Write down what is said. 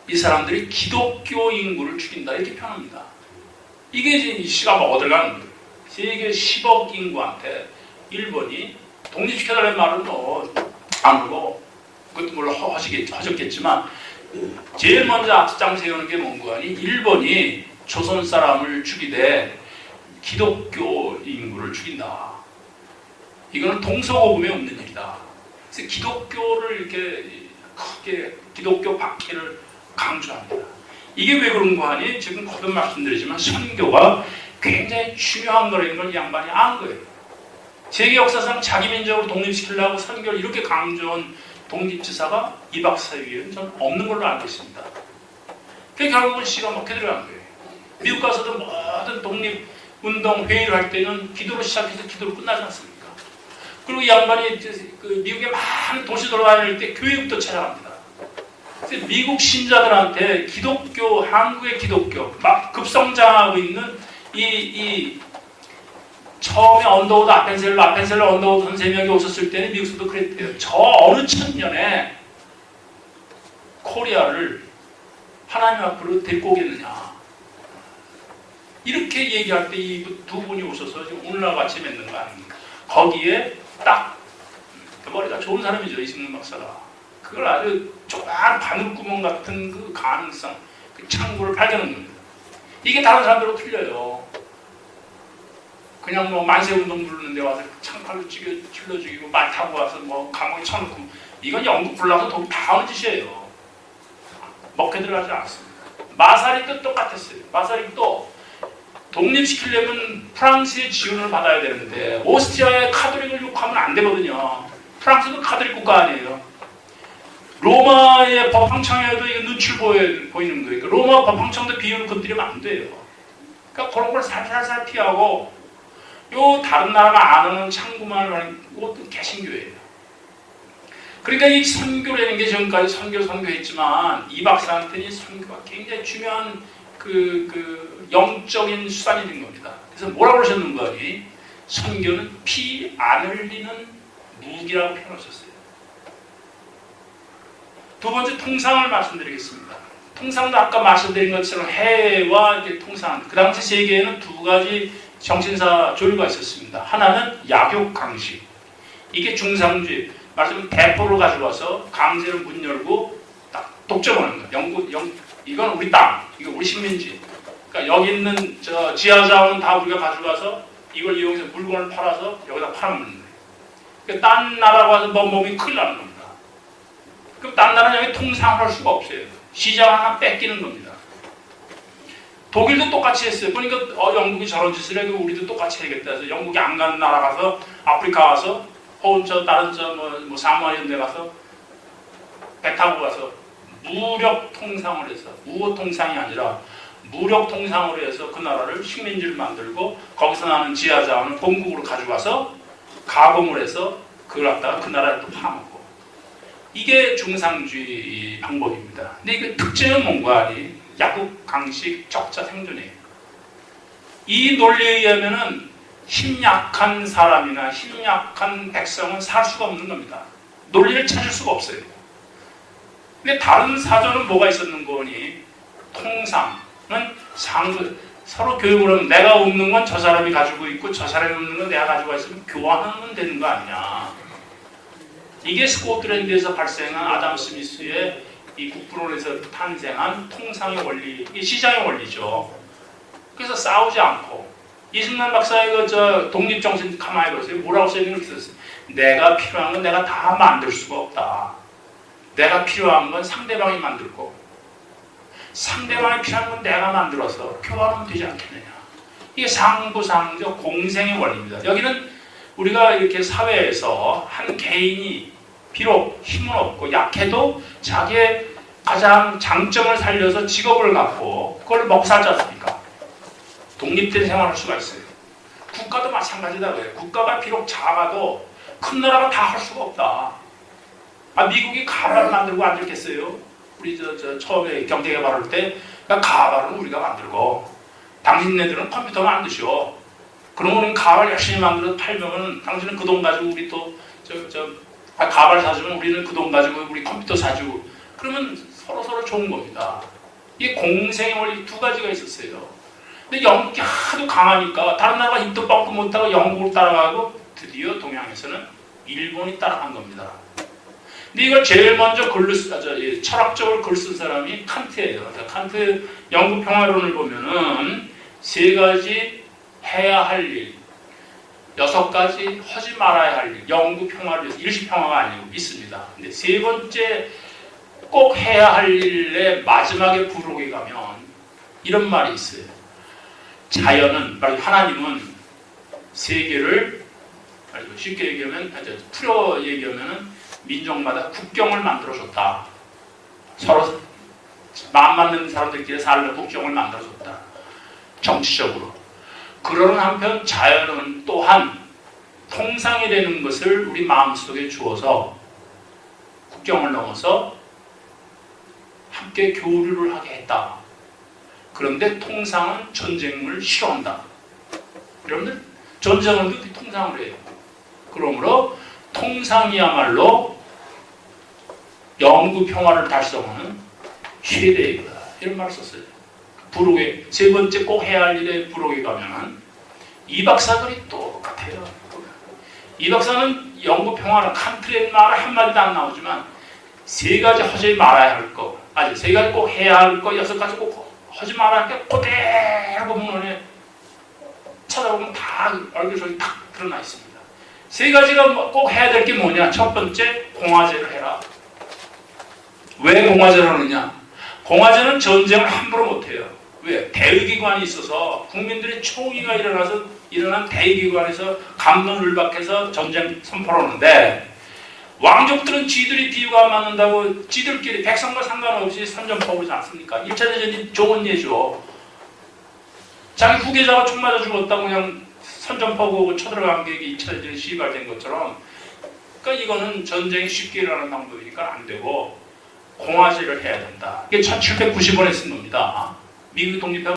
이 사람들이 기독교 인구를 죽인다 이렇게 표현합니다. 이게 이제 시가 뭐 어딜 가는 거예요. 세계 10억 인구한테 일본이 독립시켜달라는 말은 안 하고 그것도 물론 하셨겠지만 제일 먼저 앞장 세우는 게 뭔가 하니 일본이 조선 사람을 죽이되 기독교 인구를 죽인다. 이거는 동서고금에 없는 일이다. 그래서 기독교를 이렇게 크게 기독교 박해를 강조합니다. 이게 왜 그런가 하니 지금 거듭 말씀드리지만 선교가 굉장히 중요한 거라는 걸 이 양반이 안 거예요. 세계 역사상 자기 민족을 독립시키려고 선교를 이렇게 강조한 독립지사가 이박 사위에는 전 없는 걸로 알고 있습니다. 그게 결국은 시가 먹게 들어간 거예요. 미국 가서도 모든 독립운동 회의를 할 때는 기도로 시작해서 기도로 끝나지 않습니까? 그리고 이 양반이 미국의 많은 도시 돌아다닐 때 교회부터 찾아갑니다. 그래서 미국 신자들한테 기독교, 한국의 기독교 막 급성장하고 있는 이 처음에 언더우드 아펜셀러 언더우드 선생님이 오셨을 때는 미국에서도 그랬대요. 저 어느 천년에 코리아를 하나님 앞으로 데리고 오겠느냐. 이렇게 얘기할 때 이 두 분이 오셔서 지금 오늘날 같이 맺는 거 아닙니까? 거기에 딱 머리가 좋은 사람이죠. 이승문 박사가. 그걸 아주 조그만 바늘구멍 같은 그 가능성, 그 창구를 발견한 겁니다. 이게 다른 사람들하고 틀려요. 그냥 뭐 만세운동 부르는 데 와서 창칼로 찔러 죽이고 말 타고 와서 뭐 감옥에 쳐놓고 이건 영국 불나서 돈 다 하는 짓이에요. 먹게 들어가지 않습니다. 마사릭도 똑같았어요. 마사릭도 독립시키려면 프랑스의 지원을 받아야 되는데 오스트리아의 카톨릭을 욕하면 안 되거든요. 프랑스도 카톨릭 국가 아니에요. 로마의 법황청에도 이게 눈치를 보이는 거예요. 로마 법황청도 비율을 건드리면 안 돼요. 그러니까 그런 걸 살살살 피하고 요 다른 나라가 안 하는 창구만을 하는 것도 개신교예요. 그러니까 이 선교라는 게 지금까지 선교했지만 이 박사한테는 선교가 굉장히 중요한 그 영적인 수단이 된 겁니다. 그래서 뭐라고 그러셨는가 하니 선교는 피 안 흘리는 무기라고 표현하셨어요. 두 번째 통상을 말씀드리겠습니다. 통상도 아까 말씀드린 것처럼 해와 이제 통상. 그 당시 세계에는 두 가지 정신사 조류가 있었습니다. 하나는 약욕 강식. 이게 중상주의. 말하자면 대포를 가지고 와서 강제로 문 열고 딱 독점하는 거예요. 이건 우리 땅. 이거 우리 식민지. 그러니까 여기 있는 저 지하자원 다 우리가 가져가서 이걸 이용해서 물건을 팔아서 여기다 팔아먹는 거예요. 그러니까 딴 나라 가서 몸이 큰일 나는 겁니다. 그럼 딴 나라는 여기 통상을 할 수가 없어요. 시장 하나 뺏기는 겁니다. 독일도 똑같이 했어요. 그러니까 영국이 저런 짓을 해도 우리도 똑같이 해야겠다 해서 영국이 안 가는 나라 가서 아프리카 가서 혹은 다른 뭐 사모아 이런 데 가서 배 타고 가서 무력 통상을 해서 우호 통상이 아니라 무력 통상으로 해서 그 나라를 식민지를 만들고 거기서 나는 지하자원을 본국으로 가져가서 가공을 해서 그걸 갖다가 그 나라를 또 파먹고 이게 중상주의 방법입니다. 근데 그 특징은 뭔가 하니 약국 강식 적자 생존이에요. 이 논리에 의하면은 힘 약한 사람이나 힘 약한 백성은 살 수가 없는 겁니다. 논리를 찾을 수가 없어요. 근데 다른 사전은 뭐가 있었는 거니? 통상은 서로 교육을 하면 내가 없는 건 저 사람이 가지고 있고 저 사람이 없는 건 내가 가지고 있으면 교환하면 되는 거 아니냐. 이게 스코틀랜드에서 발생한 아담 스미스의 이 국부론에서 탄생한 통상의 원리, 이게 시장의 원리죠. 그래서 싸우지 않고 이승만 박사의 독립정신 가만히 보세요. 뭐라고 써있는 게 있었어요. 내가 필요한 건 내가 다 만들 수가 없다. 내가 필요한 건 상대방이 만들고 상대방이 필요한 건 내가 만들어서 교환하면 되지 않겠느냐. 이게 상부상조 공생의 원리입니다. 여기는 우리가 이렇게 사회에서 한 개인이 비록 힘은 없고 약해도 자기의 가장 장점을 살려서 직업을 갖고 그걸 먹고 살지 않습니까? 독립된 생활을 할 수가 있어요. 국가도 마찬가지다 그래요. 국가가 비록 작아도 큰 나라가 다 할 수가 없다. 미국이 가발을 만들고 안 좋겠어요? 우리 처음에 경제개발할 때 가발은 우리가 만들고 당신네들은 컴퓨터 만드셔. 그러면 가발 열심히 만들어서 팔면 당신은 그 돈 가지고 우리 또 가발 사주면 우리는 그 돈 가지고 우리 컴퓨터 사주고 그러면 서로 좋은 겁니다. 이게 공생의 원리 두 가지가 있었어요. 근데 영국이 하도 강하니까 다른 나라가 입도 뻥끗 못하고 영국을 따라가고 드디어 동양에서는 일본이 따라간 겁니다. 근데 이걸 제일 먼저 철학적으로 글 쓴 사람이 칸트예요. 칸트 영국 평화론을 보면은 세 가지 해야 할 일, 6가지 하지 말아야 할 일, 영국 평화를 위해서 일시평화가 아니고 있습니다. 근데 세 번째 꼭 해야 할 일의 마지막에 부록에 가면 이런 말이 있어요. 자연은, 하나님은 세계를 쉽게 얘기하면, 풀어 얘기하면 민족마다 국경을 만들어줬다. 서로 마음 맞는 사람들끼리 살는 국경을 만들어줬다. 정치적으로. 그러는 한편 자연은 또한 통상이 되는 것을 우리 마음속에 주어서 국경을 넘어서 함께 교류를 하게 했다. 그런데 통상은 전쟁을 싫어한다. 여러분들 전쟁은 그렇게 통상을 해요. 그러므로 통상이야말로 영구 평화를 달성하는 최대의 거다. 이런 말을 썼어요. 부록에 세 번째 꼭 해야 할 일에 부록에 가면은 이 박사들이 똑같아요. 이 박사는 영구 평화는 칸트의 말 한마디도 안 나오지만 세 가지 하지 말아야 할 거, 세 가지 꼭 해야 할 거, 6가지 꼭 하지 말아야 할 게 그대로 본문에 찾아보면 다 얼굴 속에 딱 드러나 있습니다. 세 가지가 꼭 해야 될 게 뭐냐? 첫 번째, 공화제를 해라. 왜 공화제를 하느냐? 공화제는 전쟁을 함부로 못해요. 왜? 대의기관이 있어서 국민들의 총의가 일어나서 일어난 대의기관에서 감론을박해서 전쟁 선포를 하는데 왕족들은 지들이 비유가 맞는다고 지들끼리 백성과 상관없이 선전포고지 않습니까? 1차 대전이 좋은 예죠. 자기 후계자가 총 맞아 죽었다고 그냥 선전포고고 쳐들어간 게 2차 대전이 시발된 것처럼 그러니까 이거는 전쟁이 쉽게 일어나는 방법이니까 안 되고 공화제를 해야 된다. 이게 1790원에 쓴 겁니다. 미국이 독립하고